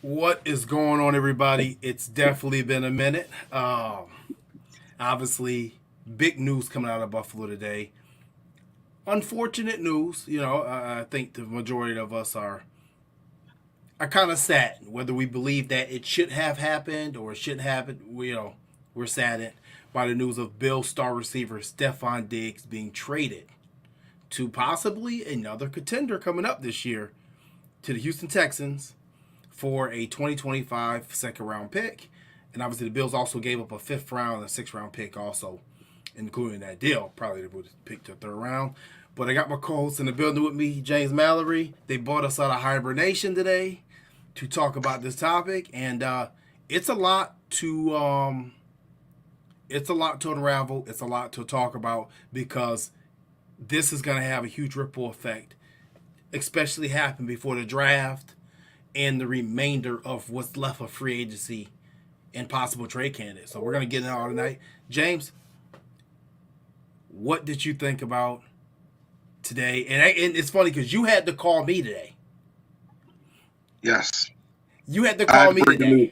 What is going on, everybody? It's definitely been a minute. Obviously, big news coming out of Buffalo today. Unfortunate news. I think the majority of us are kind of saddened, whether we believe that it should have happened or it shouldn't happen. We're saddened by the news of Bill star receiver Stefon Diggs being traded to possibly another contender coming up this year to the Houston Texans for a 2025 second round pick. And obviously, the Bills also gave up a fifth round and a sixth round pick, also, including that deal. Probably they would have picked the third round. But I got my co host in the building with me, James Mallory. They brought us out of hibernation today to talk about this topic. And it's a lot to. It's a lot to unravel. It's a lot to talk about because this is going to have a huge ripple effect, especially happen before the draft and the remainder of what's left of free agency and possible trade candidates. So we're going to get into all tonight. James, what did you think about today? And it's funny because you had to call me today. Yes. You had to call me today.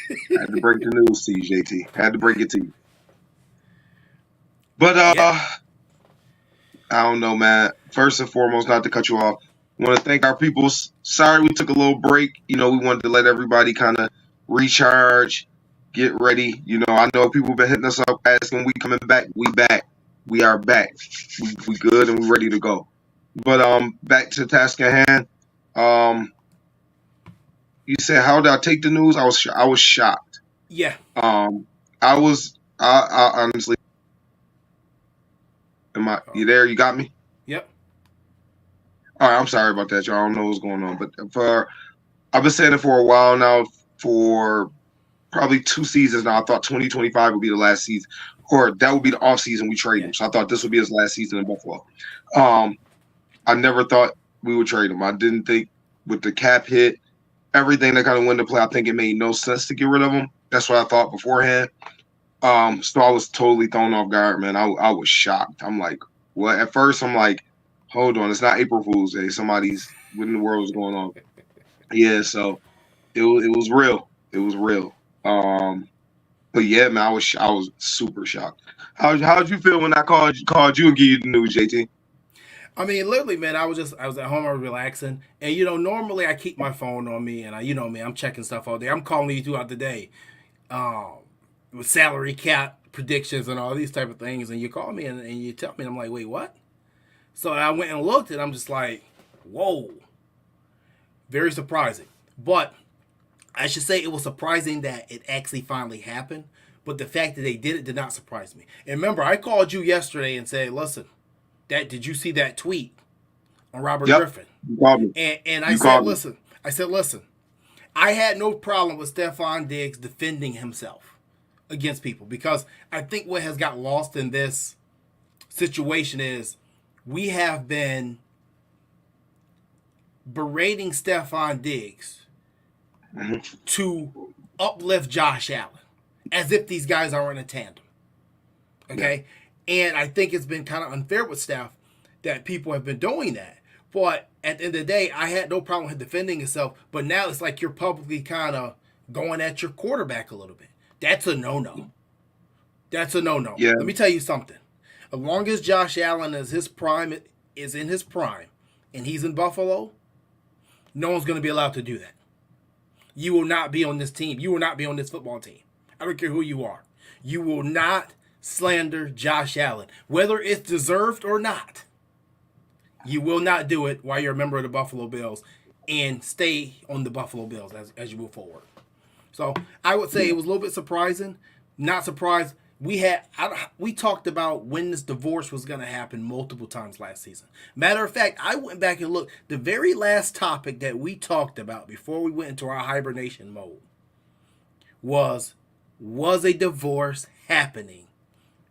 I had to break the news to you, JT. I had to break it to you. But Yeah. I don't know, man. First and foremost, not to cut you off, I want to thank our people. Sorry we took a little break. We wanted to let everybody kind of recharge, get ready. I know people been hitting us up asking we coming back. We back. We are back. We good and we ready to go. But back to the task at hand. You said, how did I take the news? I was shocked. Yeah. I honestly, you there? You got me? Yep. All right, I'm sorry about that, y'all. I don't know what's going on. But I've been saying it for a while now, for probably 2 seasons now. I thought 2025 would be the last season, or that would be the off season we trade him. So I thought this would be his last season in Buffalo. I never thought we would trade him. I didn't think with the cap hit, everything that kind of went into play, I think it made no sense to get rid of him. That's what I thought beforehand. So I was totally thrown off guard, man. I was shocked. I'm like, what? At first, I'm like, hold on, it's not April Fool's Day. What in the world is going on? Yeah, so it was real. It was real. But yeah, man, I was super shocked. How'd you feel when I called you and give you the news, JT? I mean, literally, man, I was at home, I was relaxing. And, normally I keep my phone on me and I'm checking stuff all day. I'm calling you throughout the day. With salary cap predictions and all these type of things, and you call me and you tell me, and I'm like, wait, what? So I went and looked, and I'm just like, whoa, very surprising. But I should say it was surprising that it actually finally happened. But the fact that they did it did not surprise me. And remember, I called you yesterday and said, listen, did you see that tweet on Robert Griffin? You called me. And I said, listen, I had no problem with Stefon Diggs defending himself against people, because I think what has got lost in this situation is we have been berating Stefon Diggs to uplift Josh Allen as if these guys are in a tandem. Okay? Yeah. And I think it's been kind of unfair with Steph that people have been doing that. But at the end of the day, I had no problem with defending himself, but now it's like you're publicly kind of going at your quarterback a little bit. That's a no-no. That's a no-no. Yeah. Let me tell you something. As long as Josh Allen is in his prime and he's in Buffalo, no one's going to be allowed to do that. You will not be on this team. You will not be on this football team. I don't care who you are. You will not slander Josh Allen, whether it's deserved or not. You will not do it while you're a member of the Buffalo Bills, and stay on the Buffalo Bills as you move forward. So I would say it was a little bit surprising. Not surprised. We talked about when this divorce was going to happen multiple times last season. Matter of fact, I went back and looked. The very last topic that we talked about before we went into our hibernation mode was a divorce happening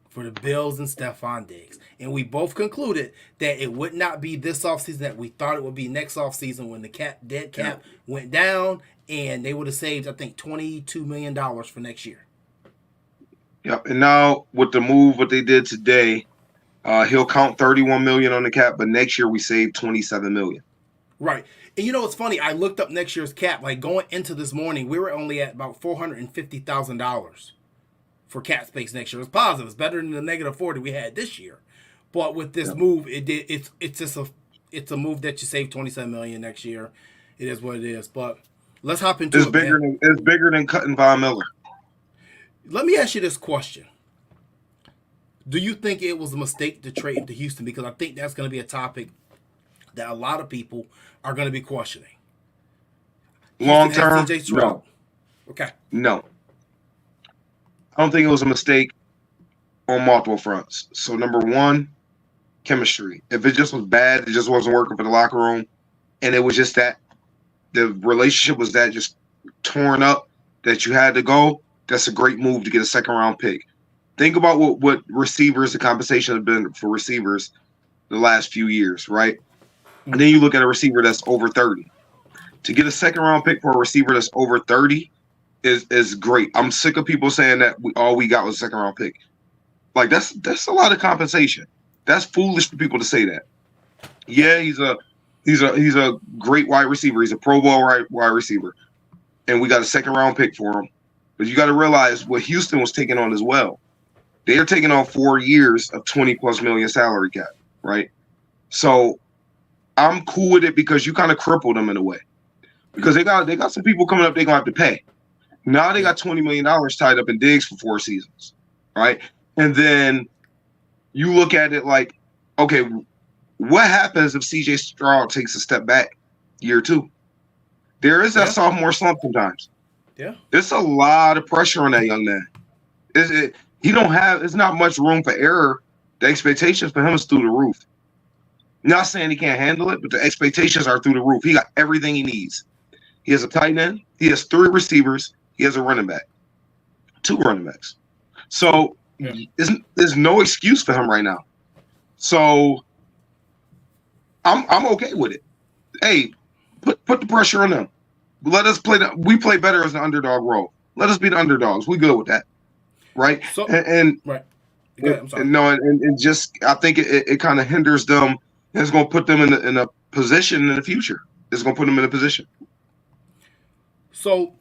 for the Bills and Stefon Diggs. And we both concluded that it would not be this offseason, that we thought it would be next offseason when the dead cap went down, and they would have saved, I think, $22 million for next year. Yep. And now with the move, what they did today, he'll count $31 million on the cap, but next year we save $27 million. Right. And you know what's funny? I looked up next year's cap. Like going into this morning, we were only at about $450,000 for cap space next year. It's positive. It's better than the negative 40 we had this year. But with this Yeah. move, it's just a move that you save 27 million next year. It is what it is. But let's hop into It's it, bigger man. than it's bigger than cutting Von Miller. Let me ask you this question. Do you think it was a mistake to trade him to Houston? Because I think that's going to be a topic that a lot of people are going to be questioning. Long Houston has term, CJ Stroud. no, Okay. no. I don't think it was a mistake on multiple fronts. So number one, chemistry. If it just was bad, it just wasn't working for the locker room, and it was just that the relationship was that just torn up that you had to go. That's a great move to get a second round pick. Think about what receivers, the compensation has been for receivers the last few years, right? And then you look at a receiver that's over 30. To get a second round pick for a receiver that's over 30 is great. I'm sick of people saying that all we got was a second round pick. Like that's a lot of compensation. That's foolish for people to say that. Yeah, he's a great wide receiver. He's a Pro Bowl wide receiver, and we got a second round pick for him. But you got to realize what Houston was taking on as well. They are taking on 4 years of 20+ million salary cap, right? So I'm cool with it because you kind of crippled them in a way because they got some people coming up they're gonna have to pay. Now they got $20 million tied up in Diggs for 4 seasons, right? And then you look at it like, okay, what happens if CJ Stroud takes a step back year 2? There is that Yeah. sophomore slump sometimes. Yeah. There's a lot of pressure on that young man. He don't have. There's not much room for error. The expectations for him is through the roof. Not saying he can't handle it, but the expectations are through the roof. He got everything he needs. He has a tight end. He has 3 receivers. He has a running back, 2 running backs. So Yeah. there's no excuse for him right now. So I'm okay with it. Hey, put the pressure on them. Let us play. We play better as an underdog role. Let us be the underdogs. We good with that, right? So And right. Okay, I'm sorry. no, and just I think it kind of hinders them. And it's going to put them in a position in the future. It's going to put them in a position. So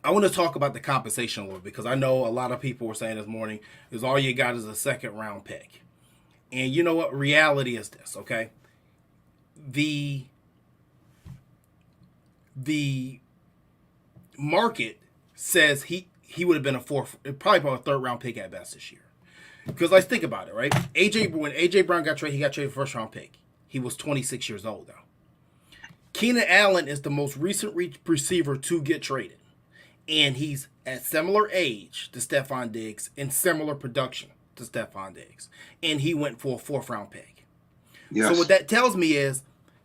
I want to talk about the compensation a little because I know a lot of people were saying this morning is all you got is a second round pick. And you know what? Reality is this, okay? The the market says he would have been a fourth, probably a third round pick at best this year. Because let's think about it, right? When AJ Brown got traded, he got traded first round pick. He was 26 years old though. Keenan Allen is the most recent receiver to get traded, and he's at similar age to Stefon Diggs and similar production to Stefon Diggs, and he went for a fourth round pick. Yes. So what that tells me is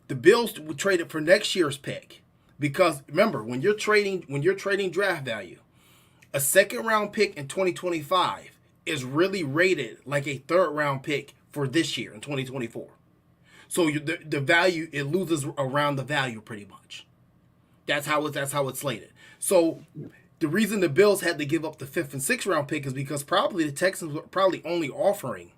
the Bills would trade it for next year's pick. Because remember, when you're trading draft value, a second round pick in 2025 is really rated like a third round pick for this year in 2024. So the value, it loses around the value pretty much. That's how it's slated. So the reason the Bills had to give up the 5th and 6th round pick is because probably the Texans were probably only offering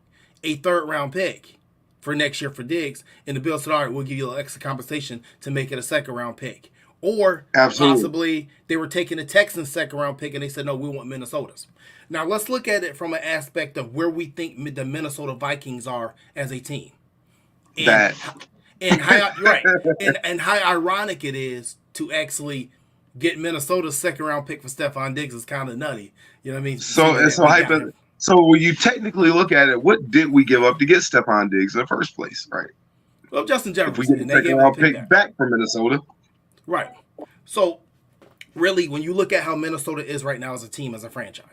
a third round pick for next year for Diggs, and the Bills said, all right, we'll give you extra compensation to make it a second round pick. Or Absolutely. possibly they were taking the Texans' second round pick and they said, no, we want Minnesota's. Now let's look at it from an aspect of where we think the Minnesota Vikings are as a team. That. And how right. And how ironic it is to actually get Minnesota's second round pick for Stefon Diggs is kind of nutty. You know what I mean? So when you technically look at it, what did we give up to get Stefon Diggs in the first place, right? Well, Justin If we Jefferson, get and the they second gave him a round pick pick back from Minnesota. Right. So, really, when you look at how Minnesota is right now as a team, as a franchise,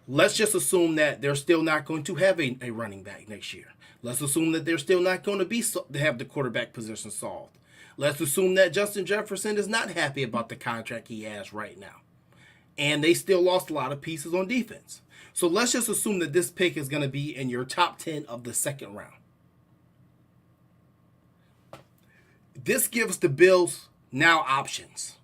let's just assume that they're still not going to have a running back next year. Let's assume that they're still not going to have the quarterback position solved. Let's assume that Justin Jefferson is not happy about the contract he has right now. And they still lost a lot of pieces on defense. So let's just assume that this pick is going to be in your top 10 of the second round. This gives the Bills now options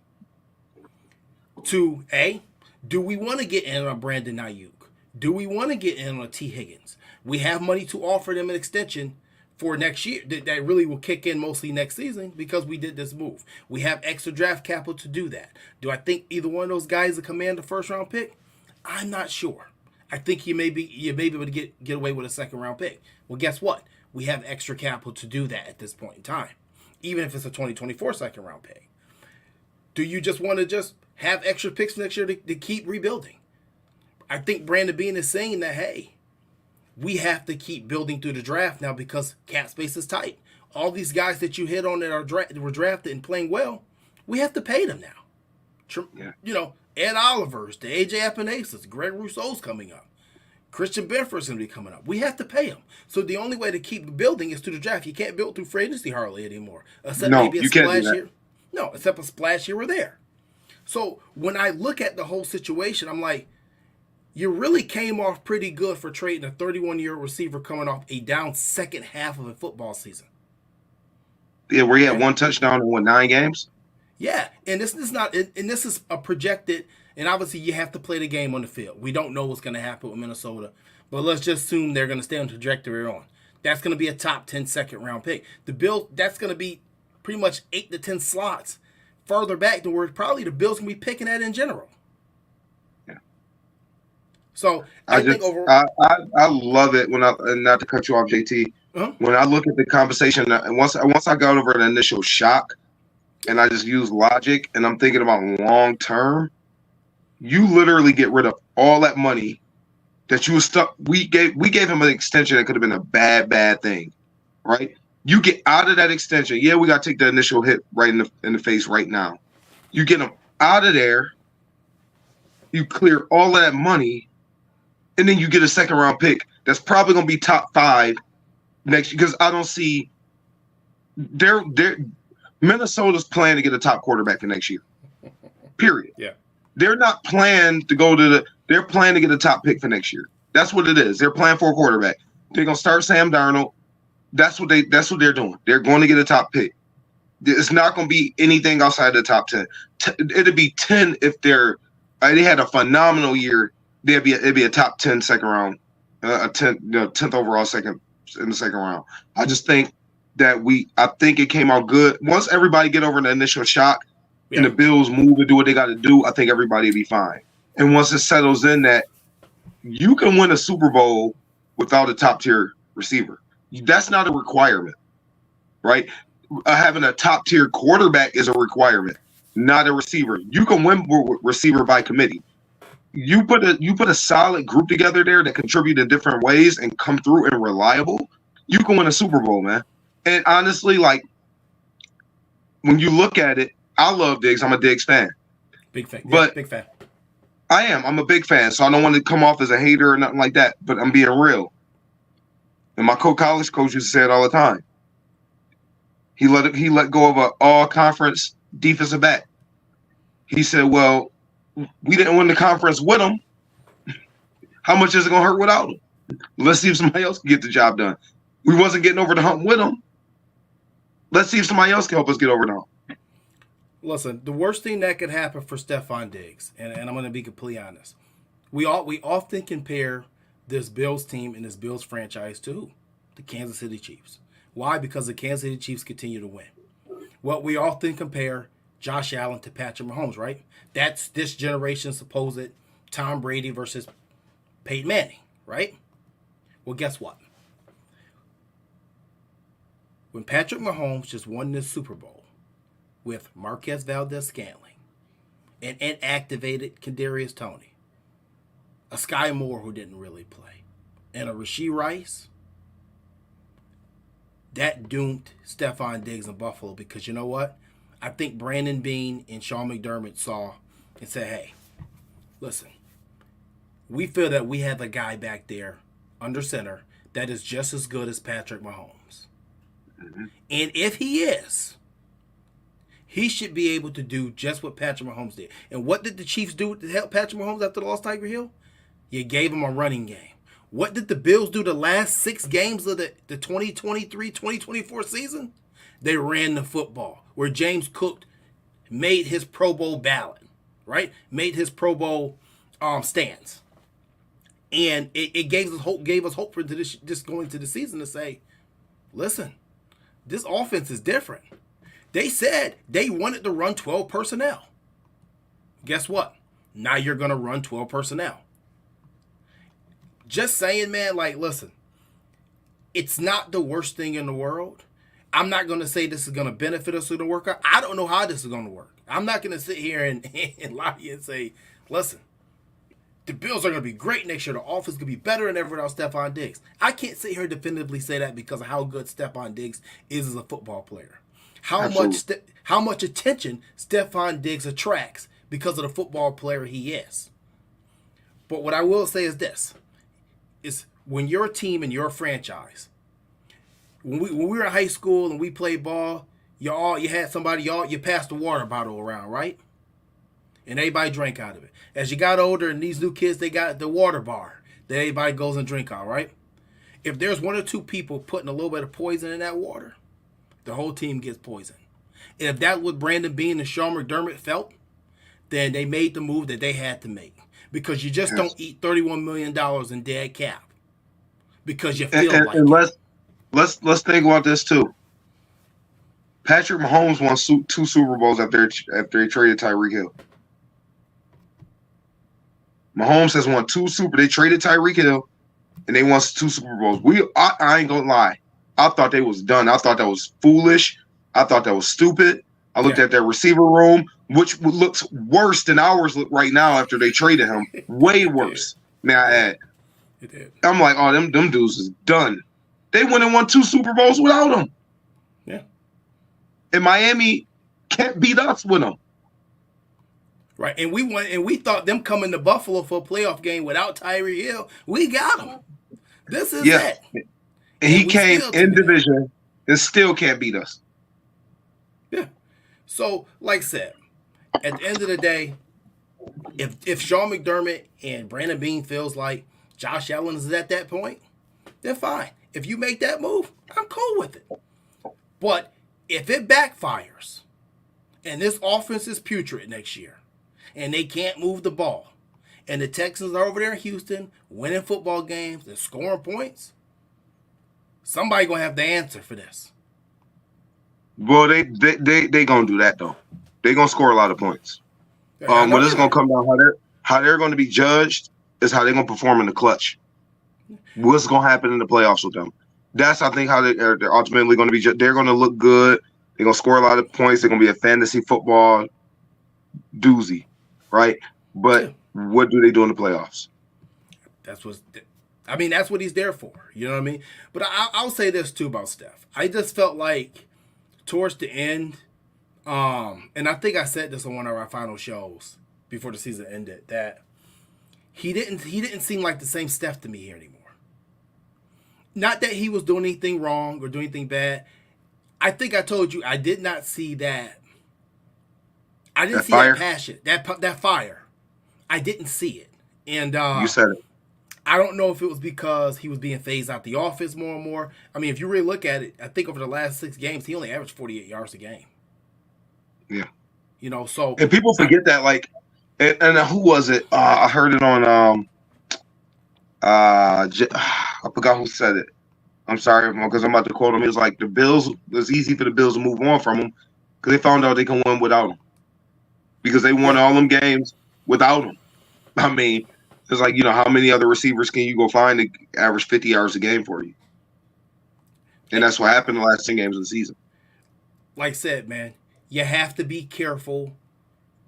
to A, do we want to get in on Brandon Ayuk? Do we want to get in on T. Higgins? We have money to offer them an extension for next year that really will kick in mostly next season because we did this move. We have extra draft capital to do that. Do I think either one of those guys will command the first round pick? I'm not sure. I think you may be able to get away with a second round pick. Well, guess what? We have extra capital to do that at this point in time, even if it's a 2024 second round pick. Do you just want to just have extra picks next year to keep rebuilding? I think Brandon Beane is saying that, hey, we have to keep building through the draft now because cap space is tight. All these guys that you hit on that were drafted and playing well, we have to pay them now. Yeah. You know, Ed Oliver's, the AJ Epinasas, Greg Rousseau's coming up. Christian Benford's going to be coming up. We have to pay them. So the only way to keep building is through the draft. You can't build through free agency hardly anymore. Except maybe a splash here. No, except a splash here or there. So when I look at the whole situation, I'm like, you really came off pretty good for trading a 31-year-old receiver coming off a down second half of a football season. Yeah, where he had one touchdown in 9 games? Yeah, and this is not, and this is a projected, and obviously you have to play the game on the field. We don't know what's going to happen with Minnesota, but let's just assume they're going to stay on the trajectory they're on. That's going to be a top 10 second round pick. The Bills, that's going to be pretty much 8 to 10 slots further back than where probably the Bills can be picking at in general. So I think overall, I love it when and not to cut you off, JT. When I look at the conversation, and once I got over the initial shock, and I just use logic, and I'm thinking about long term, you literally get rid of all that money that you were stuck. We gave him an extension that could have been a bad thing, right? You get out of that extension. Yeah, we got to take the initial hit right in the face right now. You get him out of there. You clear all of that money. And then you get a second round pick that's probably going to be top 5 next year because I don't see Minnesota's plan to get a top quarterback for next year. Period. Yeah. They're not planning to they're planning to get a top pick for next year. That's what it is. They're planning for a quarterback. They're going to start Sam Darnold. That's what they're doing. They're going to get a top pick. It's not going to be anything outside the top 10. It'll be 10 if they had a phenomenal year. It'd be a top 10 second round, a 10th overall second in the second round. I just think that I think it came out good. Once everybody get over the initial shock and the Bills move and do what they got to do, I think everybody will be fine. And once it settles in that you can win a Super Bowl without a top tier receiver, that's not a requirement, right? Having a top tier quarterback is a requirement, not a receiver. You can win receiver by committee. You put a solid group together there that contribute in different ways and come through and reliable, you can win a Super Bowl, man. And honestly, like when you look at it, I love Diggs. I'm a Diggs fan. Big fan. But big fan. I am. I'm a big fan, so I don't want to come off as a hater or nothing like that. But I'm being real. And my college coach used to say it all the time. He let go of an all-conference defensive back. He said, well, we didn't win the conference with him. How much is it going to hurt without him? Let's see if somebody else can get the job done. We wasn't getting over the hump with him. Let's see if somebody else can help us get over the hump. Listen, the worst thing that could happen for Stefon Diggs, and I'm going to be completely honest, we often compare this Bills team and this Bills franchise to who? The Kansas City Chiefs. Why? Because the Kansas City Chiefs continue to win. Well, we often compare Josh Allen to Patrick Mahomes, right? That's this generation's supposed Tom Brady versus Peyton Manning, right? Well, guess what? When Patrick Mahomes just won this Super Bowl with Marquez Valdez-Scantling and activated Kadarius Toney, a Sky Moore who didn't really play, and a Rashee Rice, that doomed Stefon Diggs in Buffalo because you know what? I think Brandon Beane and Sean McDermott saw and said, hey, listen, we feel that we have a guy back there under center that is just as good as Patrick Mahomes. Mm-hmm. And if he is, he should be able to do just what Patrick Mahomes did. And what did the Chiefs do to help Patrick Mahomes after the loss to Tiger Hill? You gave him a running game. What did the Bills do the last 6 games of the 2023-2024 season? They ran the football where James Cook made his Pro Bowl ballot, right? Made his Pro Bowl stands. And it gave us hope for this going to the season to say, listen, this offense is different. They said they wanted to run 12 personnel. Guess what? Now you're going to run 12 personnel. Just saying, man, like, listen, it's not the worst thing in the world. I'm not going to say this is going to benefit us in the workout. I don't know how this is going to work. I'm not going to sit here and lie to you and say, listen, the Bills are going to be great next year. The offense is going to be better than ever without Stefon Diggs. I can't sit here and definitively say that because of how good Stefon Diggs is as a football player. How much attention Stefon Diggs attracts because of the football player he is. But what I will say is this. Is when you're a team and you're a franchise, when we were in high school and we played ball, you had somebody, you passed the water bottle around, right? And everybody drank out of it. As you got older and these new kids, they got the water bar that everybody goes and drink out, right? If there's one or two people putting a little bit of poison in that water, the whole team gets poisoned. And if that's what Brandon Beane and Sean McDermott felt, then they made the move that they had to make. Because you just don't eat $31 million in dead cap. Because you feel like and it. let's think about this too. Patrick Mahomes won 2 Super Bowls after he traded Tyreek Hill. Mahomes has won 2 They traded Tyreek Hill, and they won 2 Super Bowls. I ain't gonna lie. I thought they was done. I thought that was foolish. I thought that was stupid. I looked at their receiver room, which looks worse than ours look right now after they traded him. Way worse. May I add? It did. I'm like, oh, them dudes is done. They went and won 2 Super Bowls without him. Yeah. And Miami can't beat us with him. Right. And we thought them coming to Buffalo for a playoff game without Tyreek Hill, we got him. This is it. And he came in division and still can't beat us. Yeah. So, like I said, at the end of the day, if Sean McDermott and Brandon Beane feels like Josh Allen is at that point, then fine. If you make that move, I'm cool with it. But if it backfires and this offense is putrid next year and they can't move the ball and the Texans are over there in Houston winning football games and scoring points, somebody going to have the answer for this. Well, they gonna do that though. They gonna score a lot of points. But it's gonna come down how they're gonna be judged is how they're gonna perform in the clutch. What's gonna happen in the playoffs with them? That's I think how they're ultimately gonna be. They're gonna look good. They're gonna score a lot of points. They're gonna be a fantasy football doozy, right? But what do they do in the playoffs? That's what he's there for. You know what I mean? But I'll say this too about Steph. I just felt like towards the end, and I think I said this on one of our final shows before the season ended, that he didn't seem like the same Steph to me here anymore. Not that he was doing anything wrong or doing anything bad. I think I told you I did not see that. I didn't see that passion, that fire. I didn't see it, and you said it. I don't know if it was because he was being phased out the offense more and more. I mean, if you really look at it, I think over the last 6 games, he only averaged 48 yards a game. Yeah. You know, so. And people forget that, like, and who was it? I heard it on, I forgot who said it. I'm sorry, because I'm about to quote him. It was like the Bills, it was easy for the Bills to move on from him because they found out they can win without him. Because they won all them games without him. I mean, it's like, how many other receivers can you go find to average 50 yards a game for you? And that's what happened the last 10 games of the season. Like I said, man, you have to be careful.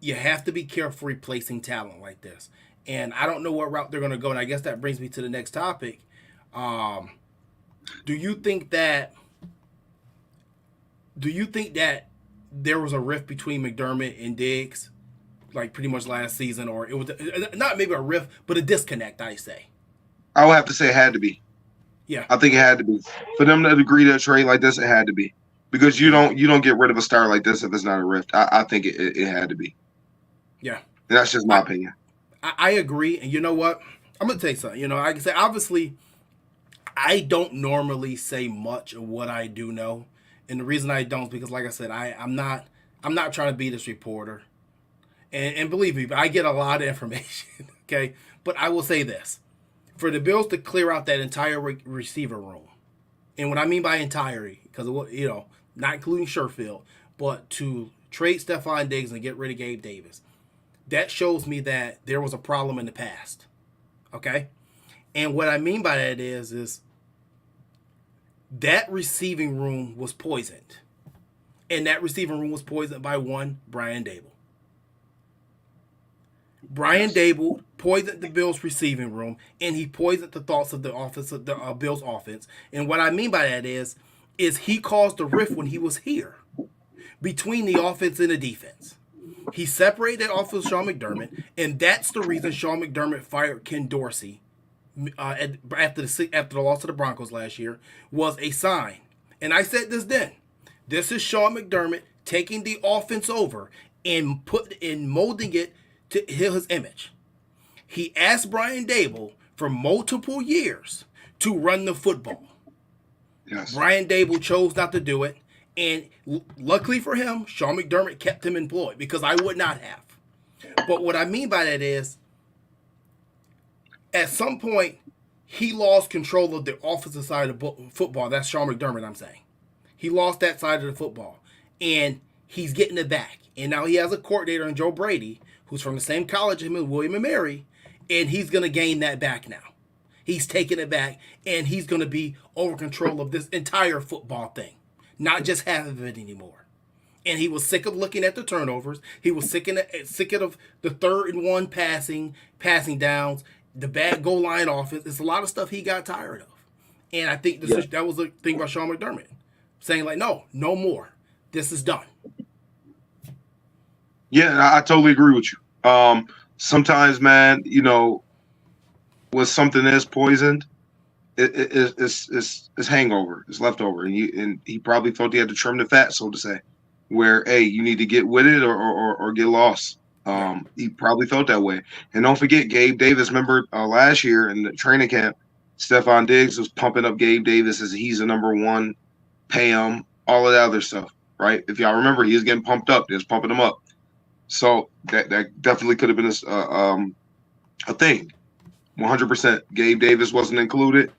You have to be careful replacing talent like this. And I don't know what route they're going to go. And I guess that brings me to the next topic. Do you think that there was a rift between McDermott and Diggs, like pretty much last season, or it was not maybe a rift, but a disconnect, I say? I would have to say it had to be. Yeah, I think it had to be for them to agree to a trade like this. It had to be because you don't get rid of a star like this if it's not a rift. I think it had to be. Yeah, and that's just my opinion. I agree, and you know what? I'm gonna tell you something. I can say obviously, I don't normally say much of what I do know, and the reason I don't is because, like I said, I'm not trying to be this reporter, and believe me, I get a lot of information. Okay, but I will say this: for the Bills to clear out that entire receiver room And what I mean by entirety, because not including Sherfield, but to trade Stefon Diggs and get rid of Gabe Davis, that shows me that there was a problem in the past. Okay? And what I mean by that is that receiving room was poisoned. And that receiving room was poisoned by one, Brian Dable. Brian Dable poisoned the Bills' receiving room, and he poisoned the thoughts of the offense of the Bills' offense. And what I mean by that is he caused a rift when he was here between the offense and the defense. He separated that off with Sean McDermott, and that's the reason Sean McDermott fired Ken Dorsey after the loss to the Broncos last year, was a sign. And I said this then. This is Sean McDermott taking the offense over and molding it to his image. He asked Brian Dable for multiple years to run the football. Yes. Brian Dable chose not to do it, and luckily for him, Sean McDermott kept him employed, because I would not have. But what I mean by that is, at some point, he lost control of the offensive side of football. That's Sean McDermott, I'm saying. He lost that side of the football, and he's getting it back. And now he has a coordinator in Joe Brady, who's from the same college as him, William and Mary, and he's going to gain that back now. He's taking it back, and he's going to be over control of this entire football thing, not just half of it anymore. And he was sick of looking at the turnovers. He was sick of the 3rd and 1 passing downs, the bad goal line offense. It's a lot of stuff he got tired of. And I think that was the thing about Sean McDermott, saying like, no more. This is done. Yeah, I totally agree with you. Sometimes, man, when something is poisoned, it's hangover, it's leftover, and he probably felt he had to trim the fat, so to say. Where, hey, you need to get with it or get lost. He probably felt that way. And don't forget, Gabe Davis. Remember last year in the training camp, Stefon Diggs was pumping up Gabe Davis as he's the number one, pay him, all of that other stuff, right? If y'all remember, he was getting pumped up. They was pumping him up. So that definitely could have been a thing. 100%. Gabe Davis wasn't included.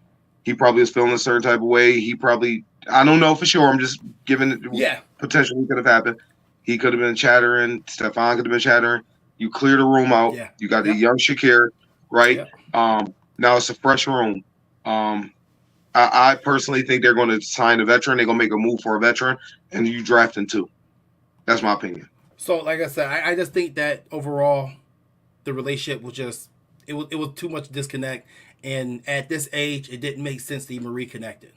He probably was feeling a certain type of way. He probably, I don't know for sure. I'm just giving it. Yeah. Potentially could have happened. He could have been chattering. Stefon could have been chattering. You clear the room out. Yeah. You got the young Shakir, right? Yeah. Now it's a fresh room. I personally think they're going to sign a veteran. They're going to make a move for a veteran, and you draft him too. That's my opinion. So, like I said, I just think that overall, the relationship was just it was too much disconnect, and at this age, it didn't make sense to even reconnect it.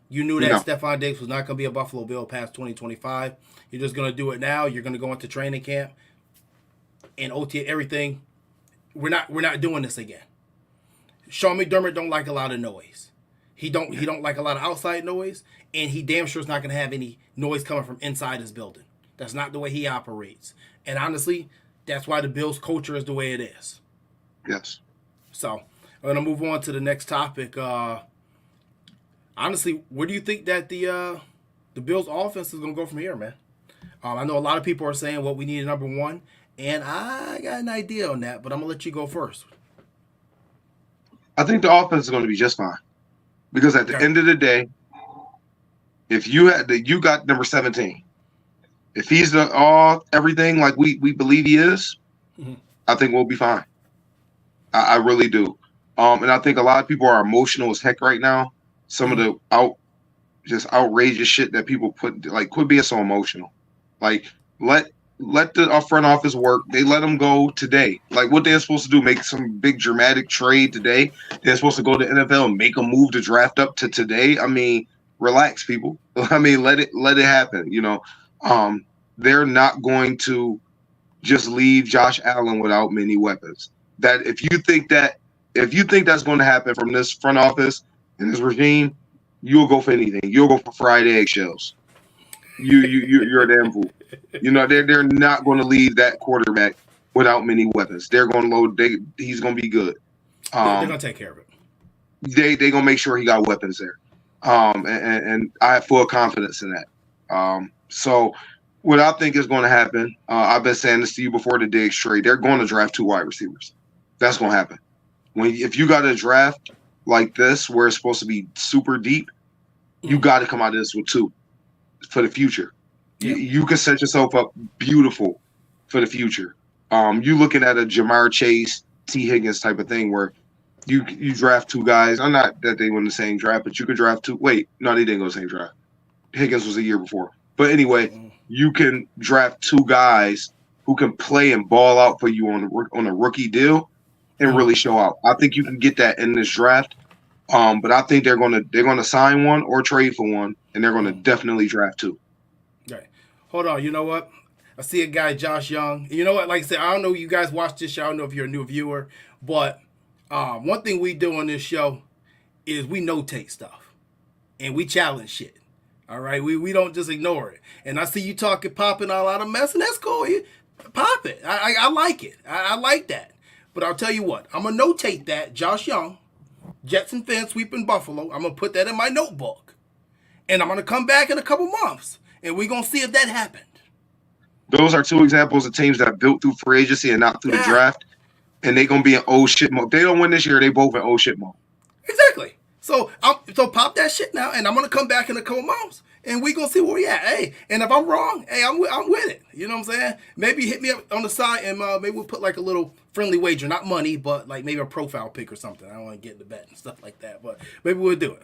You knew that Stefon Diggs was not going to be a Buffalo Bill past 2025. You're just going to do it now. You're going to go into training camp and OT everything. We're not doing this again. Sean McDermott don't like a lot of noise. He don't like a lot of outside noise, and he damn sure is not going to have any noise coming from inside his building. That's not the way he operates. And honestly, that's why the Bills' culture is the way it is. Yes. So, I'm going to move on to the next topic. Honestly, where do you think that the Bills' offense is going to go from here, man? I know a lot of people are saying, well, we need a number one, and I got an idea on that, but I'm going to let you go first. I think the offense is going to be just fine. Because at the end of the day, if you got number 17, if he's everything like we believe he is, I think we'll be fine. I really do. And I think a lot of people are emotional as heck right now. Some of the outrageous shit that people put, like, quit being so emotional. Like, let the front office work. They let them go today. Like, what they're supposed to do, make some big dramatic trade today. They're supposed to go to NFL and make a move to draft up to today. I mean, relax, people. I mean, let it happen. They're not going to just leave Josh Allen without many weapons. That if you think that's going to happen from this front office and this regime, you'll go for anything. You'll go for fried eggshells. You're a damn fool. They're not going to leave that quarterback without many weapons. They're going to load. He's going to be good. They're going to take care of it. They're going to make sure he got weapons there. And I have full confidence in that. So what I think is going to happen, I've been saying this to you before the Diggs trade, they're going to draft 2 wide receivers. That's going to happen. If you got a draft like this where it's supposed to be super deep, you got to come out of this with 2 for the future. Yeah. You can set yourself up beautiful for the future. You looking at a Jamar Chase, T Higgins type of thing where you draft 2 guys. I'm not that they went in the same draft, but you could draft 2. Wait, no, they didn't go the same draft. Higgins was a year before. But anyway, you can draft 2 guys who can play and ball out for you on a rookie deal and really show out. I think you can get that in this draft. But I think they're gonna sign one or trade for one, and they're gonna definitely draft 2. Right. Hold on. You know what? I see a guy, Josh Young. You know what? Like I said, I don't know if you guys watch this show. I don't know if you're a new viewer, but one thing we do on this show is we notate stuff and we challenge shit. All right, we don't just ignore it. And I see you talking, popping all out of mess, and that's cool. You pop it. I like it. I like that. But I'll tell you what, I'm gonna notate that Josh Young, Jets and fans sweeping Buffalo. I'm gonna put that in my notebook, and I'm gonna come back in a couple months, and we're gonna see if that happened. Those are 2 examples of teams that built through free agency and not through the draft, and they're gonna be in old shit mode. If they don't win this year, they both in old shit mode. Exactly. So pop that shit now, and I'm gonna come back in a couple months, and we gonna see where we at. Hey, and if I'm wrong, hey, I'm with it. You know what I'm saying? Maybe hit me up on the side, and maybe we'll put like a little friendly wager, not money, but like maybe a profile pick or something. I don't want to get in the bet and stuff like that, but maybe we'll do it.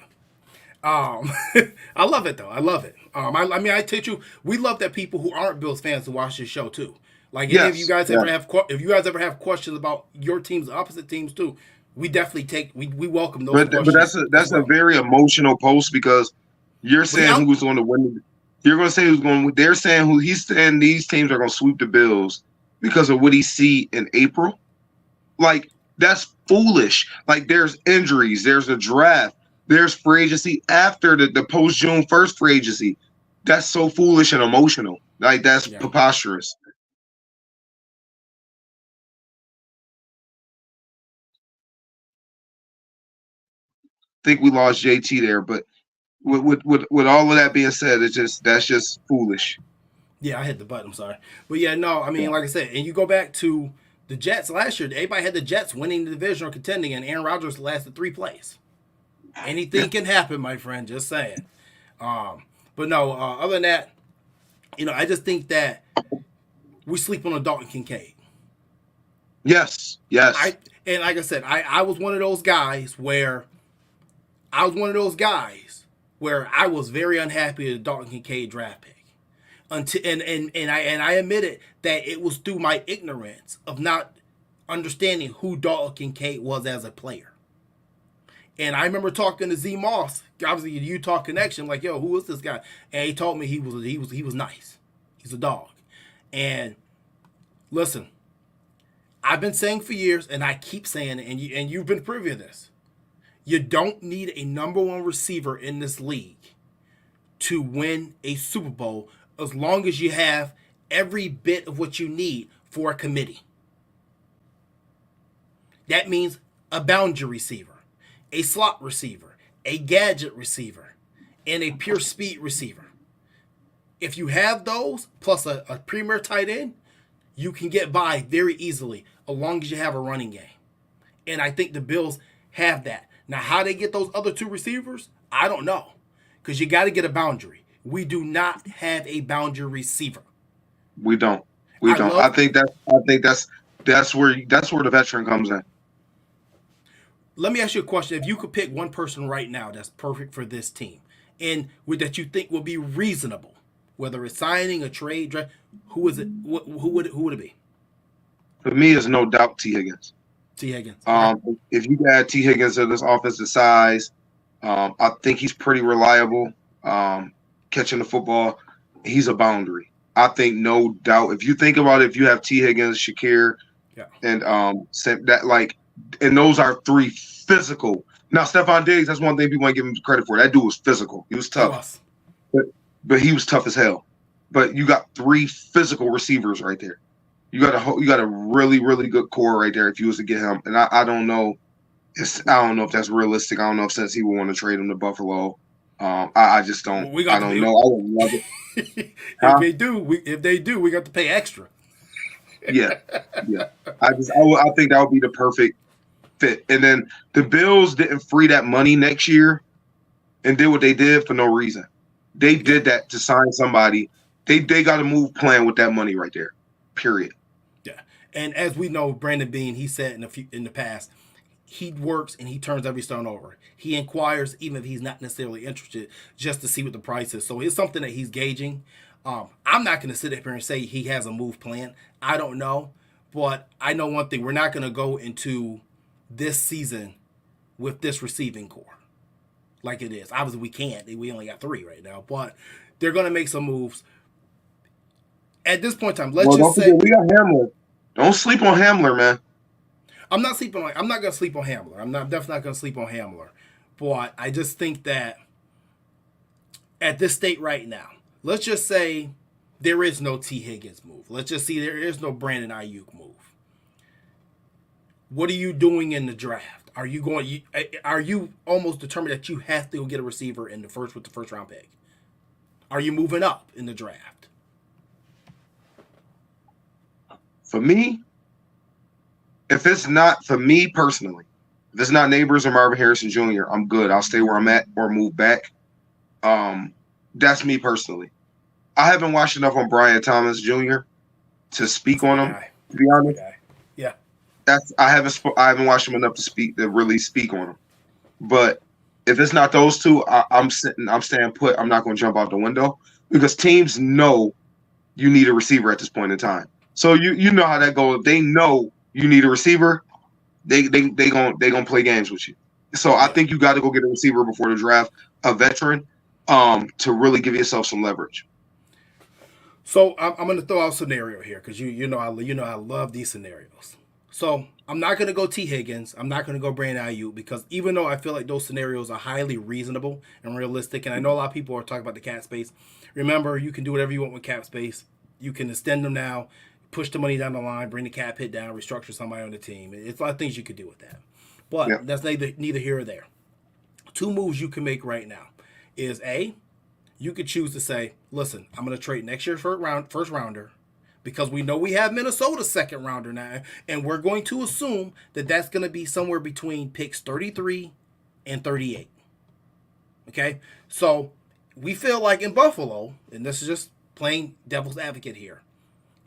I love it though. I love it. I mean, I tell you, we love that people who aren't Bills fans to watch this show too. Like, if you guys ever have questions about your teams, opposite teams too, we definitely we welcome those. But that's a very emotional post because you're saying who's going to win. You're going to say who's going. They're saying who he's saying these teams are going to sweep the Bills because of what he see in April. Like, that's foolish. Like, there's injuries, there's a draft, there's free agency after the post June 1st free agency. That's so foolish and emotional. Like, that's preposterous. I think we lost JT there, but with all of that being said, that's just foolish. Yeah, I hit the button. I'm sorry, but yeah, no. I mean, like I said, and you go back to the Jets last year. Everybody had the Jets winning the division or contending, and Aaron Rodgers lasted 3 plays. Anything can happen, my friend. Just saying. But no. Other than that, I just think that we sleep on a Dalton Kincaid. Yes. And like I said, I was one of those guys where I was very unhappy with the Dalton Kincaid draft pick. And I admitted that it was through my ignorance of not understanding who Dalton Kincaid was as a player. And I remember talking to Z Moss, obviously the Utah connection, like, yo, who is this guy? And he told me he was nice. He's a dog. And listen, I've been saying for years, and I keep saying it, and you've been privy to this. You don't need a number 1 receiver in this league to win a Super Bowl as long as you have every bit of what you need for a committee. That means a boundary receiver, a slot receiver, a gadget receiver, and a pure speed receiver. If you have those, plus a premier tight end, you can get by very easily as long as you have a running game. And I think the Bills have that. Now, how they get those other 2 receivers, I don't know. Because you got to get a boundary. We do not have a boundary receiver. We don't. I think that's where the veteran comes in. Let me ask you a question. If you could pick one person right now that's perfect for this team, and that you think will be reasonable, whether it's signing, a trade, draft, who is it? Who would it be? For me, it's no doubt T. Higgins. T. Higgins. If you add T. Higgins to this offensive size, I think he's pretty reliable. Catching the football, he's a boundary. I think no doubt. If you think about it, if you have T. Higgins, Shakir, and that, like, and those are 3 physical. Now, Stefon Diggs, that's one thing people want to give him credit for. That dude was physical. He was tough, but he was tough as hell. But you got 3 physical receivers right there. You got a really, really good core right there if you was to get him. And I don't know. I don't know if that's realistic. I don't know if since he would want to trade him to Buffalo. I just don't. I don't know. I would love it. If they do, we got to pay extra. Yeah. I think that would be the perfect fit. And then the Bills didn't free that money next year and did what they did for no reason. They Yeah, did that to sign somebody. They got a move plan with that money right there. Period. yeah. And as we know, Brandon Bean, he said in the past, he works and he turns every stone over. He inquires even if he's not necessarily interested, just to see what the price is. So it's something that he's gauging. I'm not going to sit up here and say he has a move plan. I don't know, but I know one thing: we're not going to go into this season with this receiving core like it is. Obviously, we can't. We only got three right now, but they're going to make some moves. At this point in time, let's Well, just don't forget say we got Hamler. Don't sleep on Hamler, man. I'm not gonna sleep on Hamler. I'm definitely not gonna sleep on Hamler. But I just think that at this state right now, let's just say there is no T. Higgins move. Let's just see there is no Brandon Ayuk move. What are you doing in the draft? Are you going? Are you almost determined that you have to go get a receiver in the first with the first round pick? Are you moving up in the draft? For me, if it's not for me personally, if it's not Neighbors or Marvin Harrison Jr., I'm good. I'll stay where I'm at or move back. That's me personally. I haven't watched enough on Brian Thomas Jr. to speak That's on my him. guy. To be That's my honest, guy. Yeah. I haven't watched him enough to really speak on him. But if it's not those two, I'm staying put. I'm not going to jump out the window because teams know you need a receiver at this point in time. So you know how that goes. They know you need a receiver. They gonna play games with you. So I Yeah. think you got to go get a receiver before the draft, a veteran, to really give yourself some leverage. So I'm going to throw out a scenario here because you know I love these scenarios. So I'm not going to go T Higgins. I'm not going to go Brandon Ayuk because even though I feel like those scenarios are highly reasonable and realistic, and I know a lot of people are talking about the cap space. Remember, you can do whatever you want with cap space. You can extend them now, push the money down the line, bring the cap hit down, restructure somebody on the team. It's a lot of things you could do with that. But Yeah, that's neither here or there. Two moves you can make right now is A, you could choose to say, listen, I'm going to trade next year's first rounder because we know we have Minnesota's second rounder now, and we're going to assume that that's going to be somewhere between picks 33 and 38. Okay? So we feel like in Buffalo, and this is just playing devil's advocate here,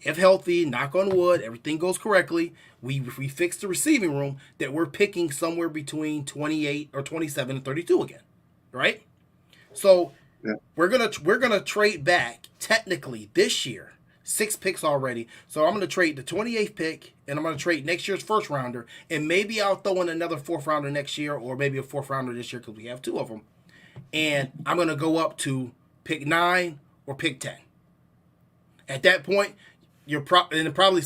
if healthy, knock on wood, everything goes correctly, we fix the receiving room that we're picking somewhere between 28 or 27 and 32 again. Right? So yeah. we're gonna trade back technically this year. 6 picks already. So I'm gonna trade the 28th pick and I'm gonna trade next year's first rounder. And maybe I'll throw in another fourth rounder next year or maybe a fourth rounder this year because we have two of them. And I'm gonna go up to pick 9 or pick 10. At that point, and probably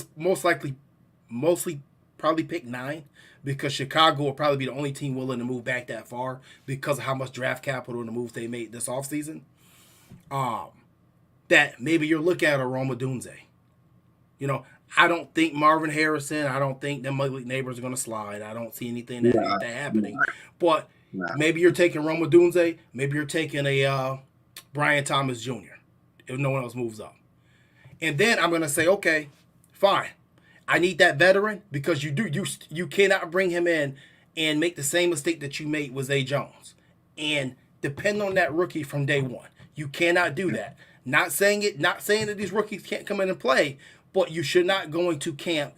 mostly probably pick 9 because Chicago will probably be the only team willing to move back that far because of how much draft capital and the moves they made this offseason. Um, that maybe you're looking at a Roma Dunze. You know, I don't think Marvin Harrison, I don't think them ugly neighbors are going to slide. I don't see anything Nah, that happening. nah, But nah. maybe you're taking Roma Dunze, maybe you're taking a Brian Thomas Jr. if no one else moves up. And then I'm going to say, okay, fine. I need that veteran because you cannot bring him in and make the same mistake that you made with Zay Jones and depend on that rookie from day one. You cannot do that. Not saying that these rookies can't come in and play, but you should not go into camp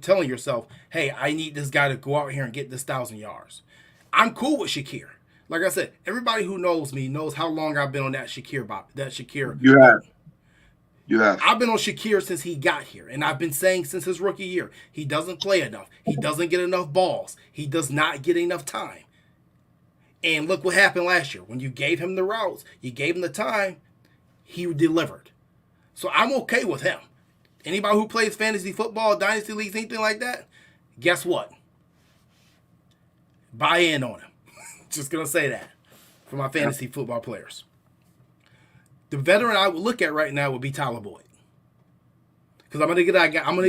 telling yourself, "Hey, I need this guy to go out here and get this 1,000 yards." I'm cool with Shakir. Like I said, everybody who knows me knows how long I've been on that Shakir You have, boat. you have. I've been on Shakir since he got here, and I've been saying since his rookie year, he doesn't play enough. He doesn't get enough balls. He does not get enough time. And look what happened last year. When you gave him the routes, you gave him the time, he delivered. So I'm okay with him. Anybody who plays fantasy football, dynasty leagues, anything like that, guess what? Buy in on him. Just gonna say that for my Yeah. fantasy football players. The veteran I would look at right now would be Tyler Boyd. Because I'm gonna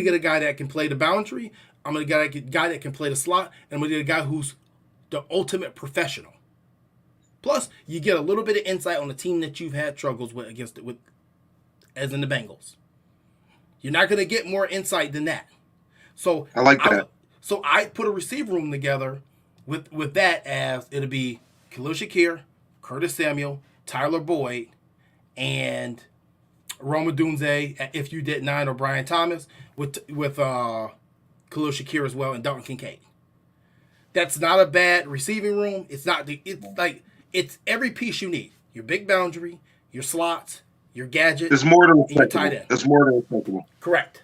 get a guy that can play the boundary. I'm gonna get a guy that can play the slot, and I'm gonna get a guy who's the ultimate professional. Plus, you get a little bit of insight on the team that you've had struggles with as in the Bengals. You're not gonna get more insight than that. So I like I that. so I put a receiver room together with that as it'll be Khalil Shakir, Curtis Samuel, Tyler Boyd, and Roma Dunze, if you did 9, or Brian Thomas, with Khalil Shakir as well, and Dalton Kincaid. That's not a bad receiving room. It's not the. It's like it's every piece you need. Your big boundary, your slots, your gadget, It's more than and your tight respectable. end. It's more than respectable. Correct.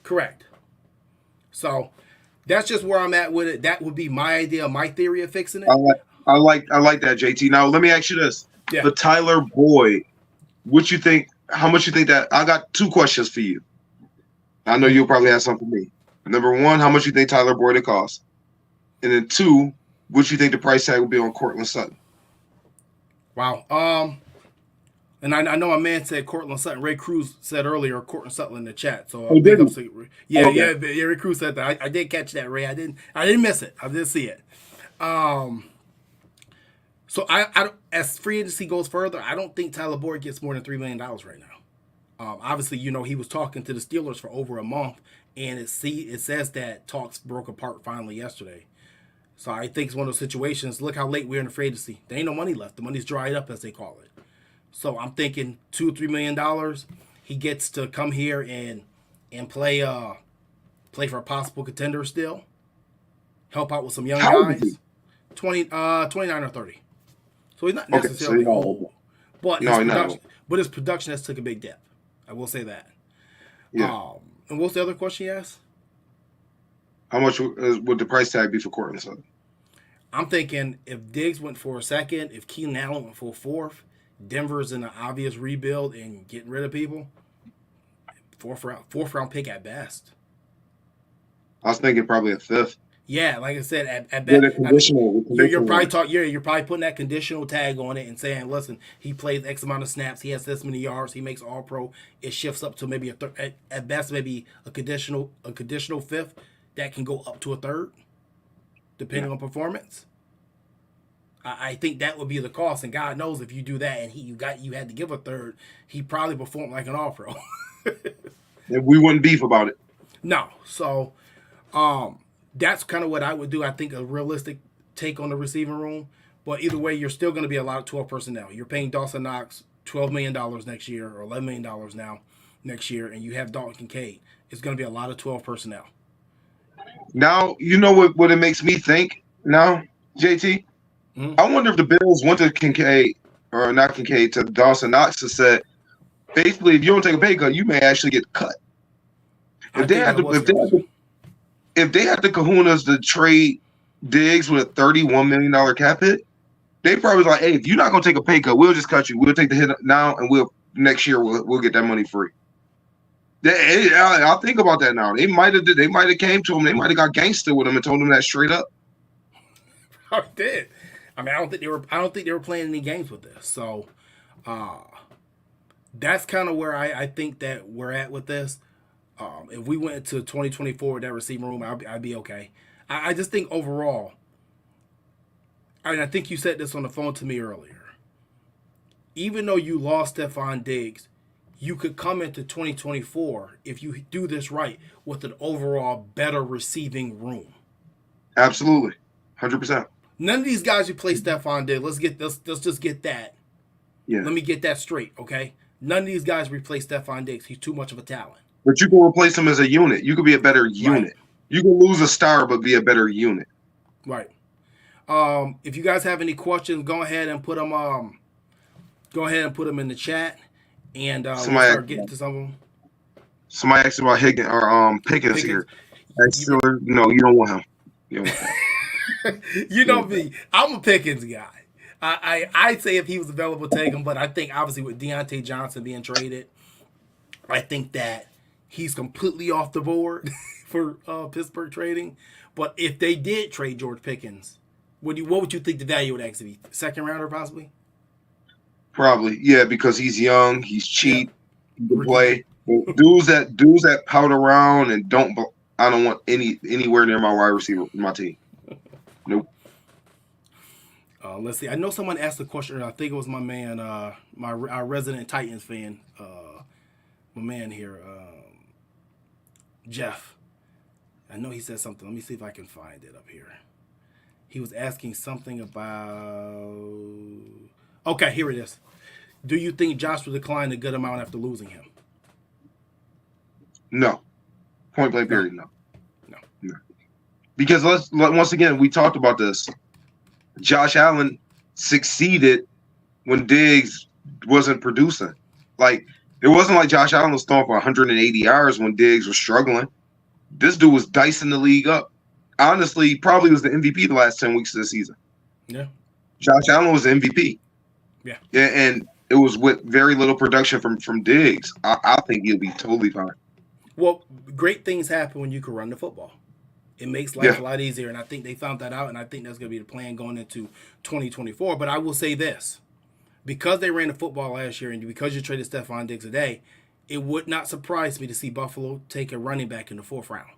Correct. So that's just where I'm at with it. That would be my idea, my theory of fixing I it. like I like that, JT. Now let me ask you this: Yeah. the Tyler Boyd, what you think? How much you think that? I got two questions for you. I know you'll probably have something for me. Number one, how much you think Tyler Boyd would cost? And then two, what you think the price tag would be on Cortland Sutton? Wow. And I know my man said Cortland Sutton. Ray Cruz said earlier Cortland Sutton in the chat. So Oh, big did ups he? to yeah, Okay. yeah. Ray Cruz said that. I did catch that, Ray. I didn't miss it. I did see it. So I as free agency goes further, I don't think Tyler Boyd gets more than $3 million right now. Obviously, he was talking to the Steelers for over a month, and it says that talks broke apart finally yesterday. So I think it's one of those situations. Look how late we're in the free agency. There ain't no money left. The money's dried up, as they call it. So I'm thinking $2 or $3 million. He gets to come here and play for a possible contender still. Help out with some young How old is he? guys. 29 or 30. So he's not Okay, so necessarily he's not old, but no, his he's not production, old. has took a big dip. I will say that. Yeah. And what's the other question you asked? How much would the price tag be for Cortland Sutton? I'm thinking if Diggs went for a second, if Keenan Allen went for a fourth, Denver's in an obvious rebuild and getting rid of people. Fourth round pick at best. I was thinking probably a fifth. Yeah, like I said, at With best, a conditional. you're probably you're probably putting that conditional tag on it and saying, listen, he plays X amount of snaps, he has this many yards, he makes All Pro. It shifts up to maybe at best maybe a conditional fifth that can go up to a third, depending on performance. I think that would be the cost, and God knows if you do that and you had to give a third, he probably performed like an All Pro. And we wouldn't beef about it. No, so that's kind of what I would do. I think a realistic take on the receiving room. But either way, you're still going to be allowed 12 personnel. You're paying Dawson Knox $12 million next year, or $11 million now next year, and you have Dalton Kincaid. It's going to be a lot of 12 personnel. Now, you know what it makes me think now, JT? Mm-hmm. I wonder if the Bills went to Kincaid, or not Kincaid, to Dawson Knox and said, basically, if you don't take a pay cut, you may actually get cut. If they had the kahunas to trade Diggs with a $31 million cap hit, they probably like, hey, if you're not gonna take a pay cut, we'll just cut you. We'll take the hit now, and next year we'll get that money free. I'll think about that now. They might have came to him. They might have got gangster with him and told him that straight up. I did. I mean, I don't think they were playing any games with this. So, that's kind of where I think that we're at with this. If we went to 2024 with that receiving room, I'd be okay. I just think overall, and I think you said this on the phone to me earlier, even though you lost Stefon Diggs, you could come into 2024, if you do this right, with an overall better receiving room. Absolutely. 100%. None of these guys replace Stefon Diggs. Let's just get that. Yeah. Let me get that straight, okay? None of these guys replace Stefon Diggs. He's too much of a talent. But you can replace him as a unit. You could be a better unit. Right. You can lose a star, but be a better unit. Right. If you guys have any questions, go ahead and put them. In the chat, and we'll start getting to some of them. Somebody asked about Higgins or Pickens here. No, you don't want him. You don't want that. You know me. I'm a Pickens guy. I'd say if he was available, take him. But I think obviously with Deontay Johnson being traded, I think that he's completely off the board for Pittsburgh trading. But if they did trade George Pickens, what would you think the value would actually be? Second rounder possibly? Probably, yeah, because he's young, he's cheap, he can play. Dudes that pout around and I don't want anywhere near my wide receiver, my team. Nope. Let's see. I know someone asked a question. I think it was my man, our resident Titans fan, my man here, Jeff. I know he said something. Let me see if I can find it up here. He was asking something about. Okay, here it is. Do you think Josh will decline a good amount after losing him? No. Point blank No, period. No. no. No. Because once again, we talked about this. Josh Allen succeeded when Diggs wasn't producing. Like, it wasn't like Josh Allen was throwing for 180 yards when Diggs was struggling. This dude was dicing the league up. Honestly, probably was the MVP the last 10 weeks of the season. Yeah, Josh Allen was the MVP. yeah. Yeah, and it was with very little production from Diggs. I think he'll be totally fine. Well, great things happen when you can run the football. It makes life Yeah. a lot easier, and I think they found that out, and I think that's going to be the plan going into 2024. But I will say this. Because they ran the football last year and because you traded Stefon Diggs today, it would not surprise me to see Buffalo take a running back in the fourth round.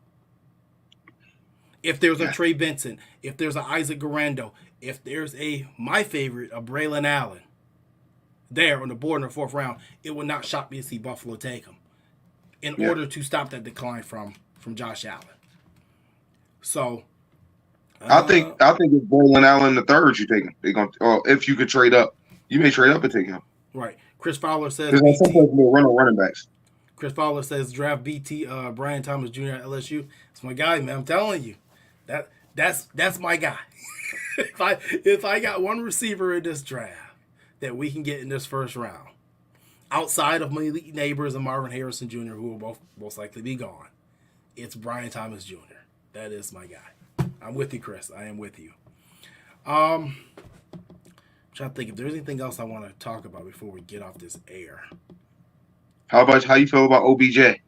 If there's a Yeah. Trey Benson, if there's a Isaac Garando, if there's my favorite, a Braylon Allen, there on the board in the fourth round, it would not shock me to see Buffalo take him in Yeah. order to stop that decline from Josh Allen. So, I think if Braylon Allen the third, you take him. They're gonna, or if you could trade up, you may trade up and take him. right. Chris Fowler says Because at some BT. point we'll run on running backs. Chris Fowler says draft BT Brian Thomas Jr. at LSU. It's my guy, man. I'm telling you, that's my guy. if I got one receiver in this draft that we can get in this first round, outside of my elite neighbors and Marvin Harrison Jr., who will both most likely be gone, it's Brian Thomas Jr. That is my guy. I'm with you, Chris. I am with you. I'm trying to think if there's anything else I want to talk about before we get off this air. How you feel about OBJ?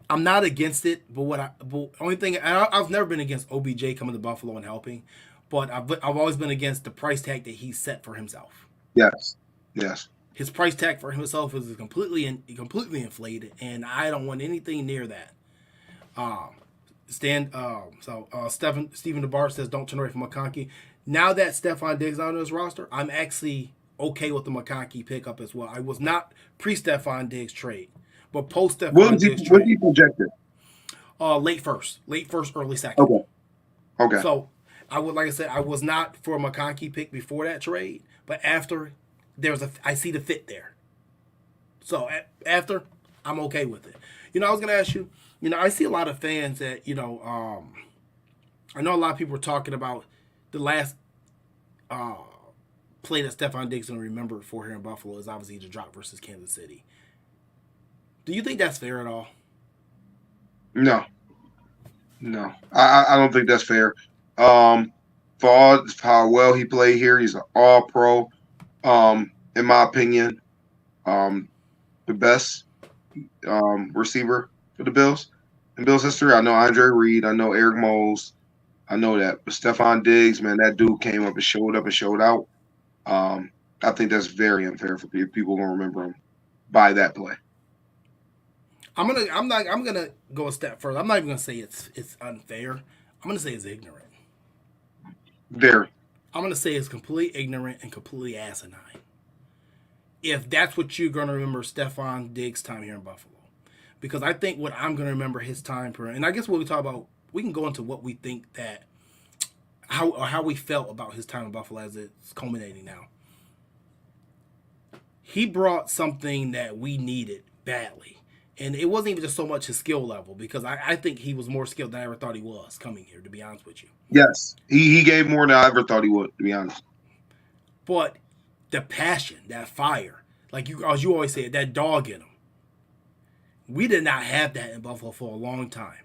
I'm not against it, but only thing I've never been against OBJ coming to Buffalo and helping, but I've always been against the price tag that he set for himself. Yes. Yes. His price tag for himself is completely inflated, and I don't want anything near that. Stephen DeBar says don't turn away from McConkey. Now that Stefon Diggs on his roster, I'm actually okay with the McConkey pickup as well. I was not pre-Stefon Diggs trade, but post-Stefon Diggs What trade. he projected? Late first, early second. Okay. Okay. So I would, like I said, I was not for a McConkey pick before that trade, but after I see the fit there. So after, I'm okay with it. I was gonna ask you. I see a lot of fans that I know a lot of people were talking about the last play that Stefon Diggs going to remember for here in Buffalo is obviously the drop versus Kansas City. Do you think that's fair at all? No. No. I don't think that's fair. For how well he played here, he's an all pro. In my opinion, the best receiver for the Bills in Bills history. I know Andre Reed. I know Eric Moles. I know that. But Stefon Diggs, man, that dude came up and showed out. I think that's very unfair for people. People gonna remember him by that play. I'm gonna go a step further. I'm not even gonna say it's unfair. I'm gonna say it's ignorant. Very. I'm gonna say it's completely ignorant and completely asinine. If that's what you're gonna remember Stefon Diggs' time here in Buffalo. Because I think what I'm gonna remember his time for, and I guess what we talk about, we can go into what we think that how we felt about his time in Buffalo as it's culminating now. He brought something that we needed badly. And it wasn't even just so much his skill level, because I think he was more skilled than I ever thought he was coming here, to be honest with you. Yes. He gave more than I ever thought he would, to be honest. But the passion, that fire, like as you always say, that dog in him. We did not have that in Buffalo for a long time.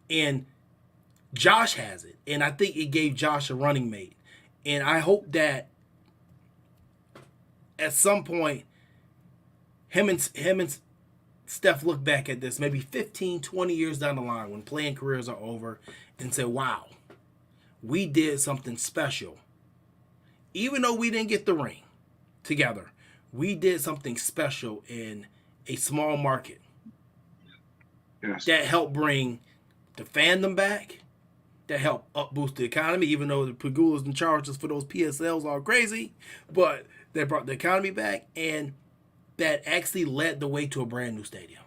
And Josh has it. And I think it gave Josh a running mate. And I hope that at some point, him and Steph look back at this maybe 15, 20 years down the line when playing careers are over and say, wow, we did something special. Even though we didn't get the ring together, we did something special in a small market. Yes. That helped bring the fandom back, that helped up boost the economy, even though the Pagulas and charges for those PSLs are crazy, but they brought the economy back, and that actually led the way to a brand new stadium.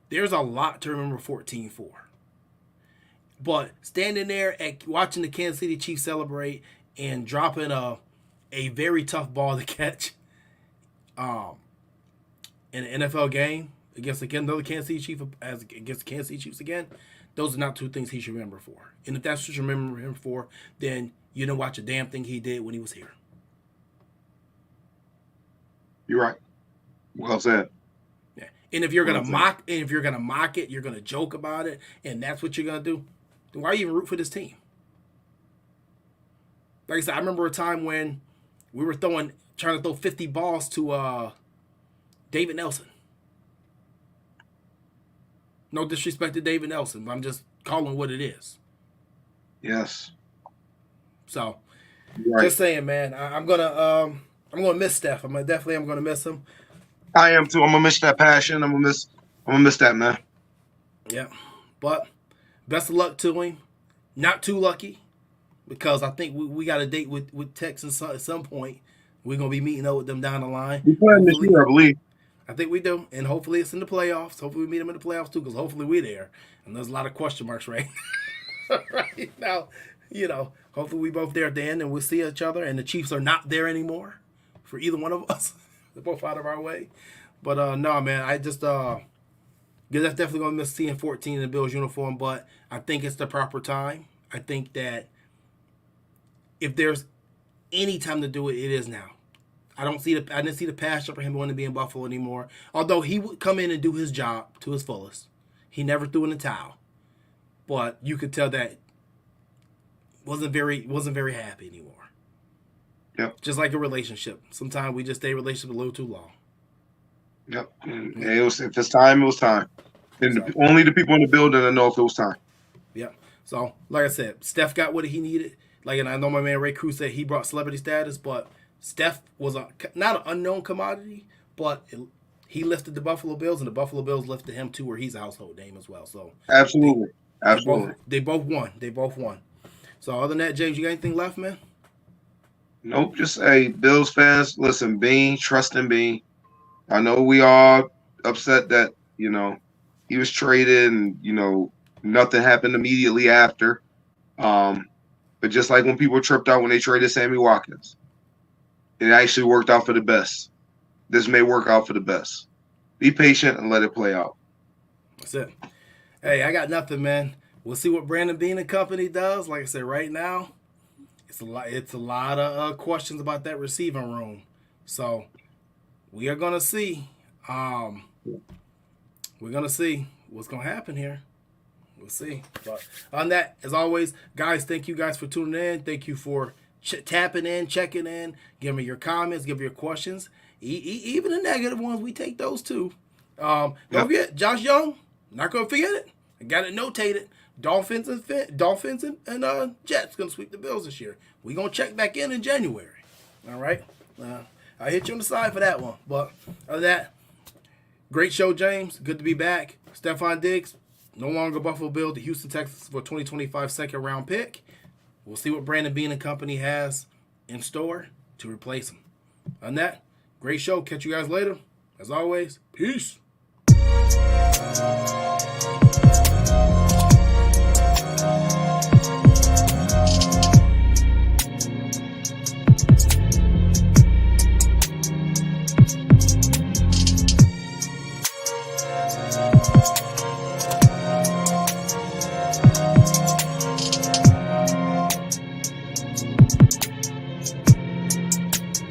There's a lot to remember 14 for. But standing there at watching the Kansas City Chiefs celebrate and dropping a very tough ball to catch in an NFL game against another Kansas City Chief against the Kansas City Chiefs again, those are not two things he should remember for. And if that's what you remember him for, then you don't watch a damn thing he did when he was here. You're right. Well said. Yeah. And if you're gonna mock, it, you're gonna joke about it, and that's what you're gonna do, then why are you even root for this team? Like I said, I remember a time when we were trying to throw 50 balls to David Nelson. No disrespect to David Nelson, but I'm just calling what it is. Yes. So, right. Just saying, man. I'm gonna miss Steph. I'm gonna miss him. I am too. I'm gonna miss that passion. I'm gonna miss that, man. Yeah, but best of luck to him. Not too lucky, because I think we got a date with Texans at some point. We're gonna be meeting up with them down the line. We're playing this year, I believe. I think we do, and hopefully it's in the playoffs. Hopefully we meet them in the playoffs too, because hopefully we're there. And there's a lot of question marks right now. Hopefully we both there at the end, and we'll see each other. And the Chiefs are not there anymore for either one of us. They're both out of our way. But no, man, I just that's definitely gonna miss seeing 14 in the Bills uniform. But I think it's the proper time. I think that if there's any time to do it, it is now. I didn't see the passion for him wanting to be in Buffalo anymore. Although he would come in and do his job to his fullest. He never threw in the towel. But you could tell that wasn't very happy anymore. Yep. Just like a relationship. Sometimes we just stay in a relationship a little too long. Yep. If it's time, it was time. And only the people in the building that know if it was time. Yep. So, like I said, Steph got what he needed. And I know my man Ray Cruz said he brought celebrity status, but Steph was not an unknown commodity, but he lifted the Buffalo Bills, and the Buffalo Bills lifted him too, where he's a household name as well. So absolutely. They both won. So other than that, James, you got anything left, man? Nope. Just Bills fans, listen, Bean, trust in Bean. I know we all upset that he was traded, and nothing happened immediately after. But just like when people tripped out when they traded Sammy Watkins, it actually worked out for the best. This may work out for the best. Be patient and let it play out. That's it. Hey, I got nothing, man. We'll see what Brandon Beane and company does. Like I said, right now, it's a lot of questions about that receiving room. So we are gonna see. We're gonna see what's gonna happen here. We'll see. But on that, as always, guys, thank you guys for tuning in. Thank you for tapping in, checking in, giving me your comments, give me your questions. Even the negative ones, we take those too. Don't forget, Josh Young, not going to forget it. I got it notated. Dolphins and Jets going to sweep the Bills this year. We're going to check back in January. All right? I'll hit you on the side for that one. But other than that, great show, James. Good to be back. Stefon Diggs, no longer Buffalo Bill, to Houston Texans for 2025 second-round pick. We'll see what Brandon Beane and company has in store to replace him. On that, great show. Catch you guys later. As always, peace.